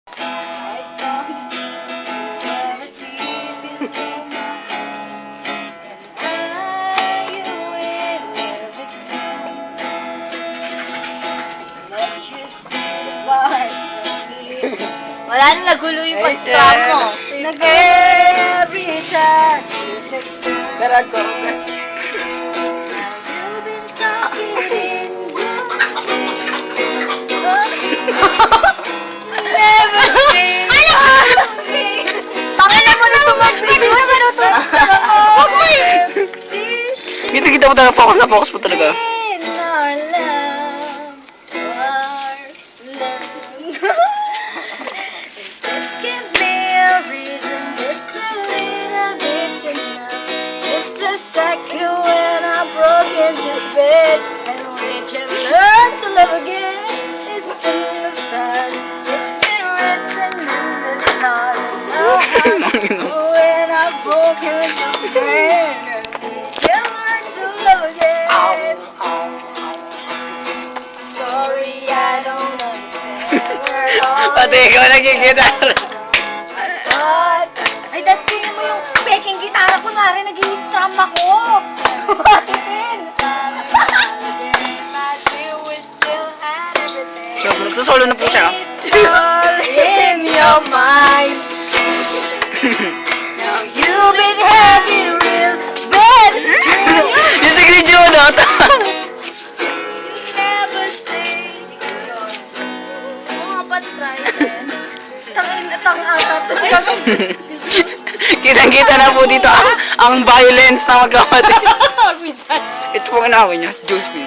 I promise never leave you so much, and I will never come. Let you see the parts of me. Wala na, nagulo yung pag-strum mo. Every touch is external. Tara, go. You've been talking in never seen me. Tangina mo na tumagpit. Di ba manuto? Huwag mo Kita mo talaga, focus na focus mo talaga. In our love, our love. Just give me a reason, just a little bit's enough. Just a second when I'm broken, just wait, and we can learn to love again. It's in the stars, it's been written in the stars. When I'm broken, just wait, and we can learn to love again. Sorry, I don't understand where all Pati ikaw nagigitara. but ay, dating mo yung peking gitara ko, nari nag-i-strum ako. Bakit din? So, nagsasolo na po siya. It's all in your mind. Now you've been having real bad dreams. Yung sigrid yung ano. You never say mga patry din. Tang-ata to. Kitang-kita na po dito ang violence na magkakapatid. Ito pong inawin niya, Josephine.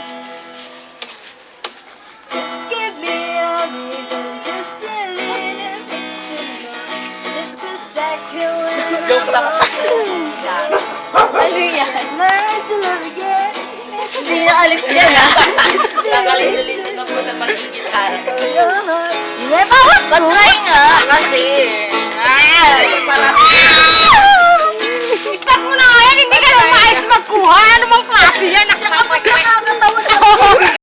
Just give me a reason, just a little bit to know. Just a second when Joke lang. Ano yan? learn to love again. Hindi na alis yan, ha? Nakalisulito na po sa pag-gitara. Your heart. Ba't try nga? Kasi. Ay, para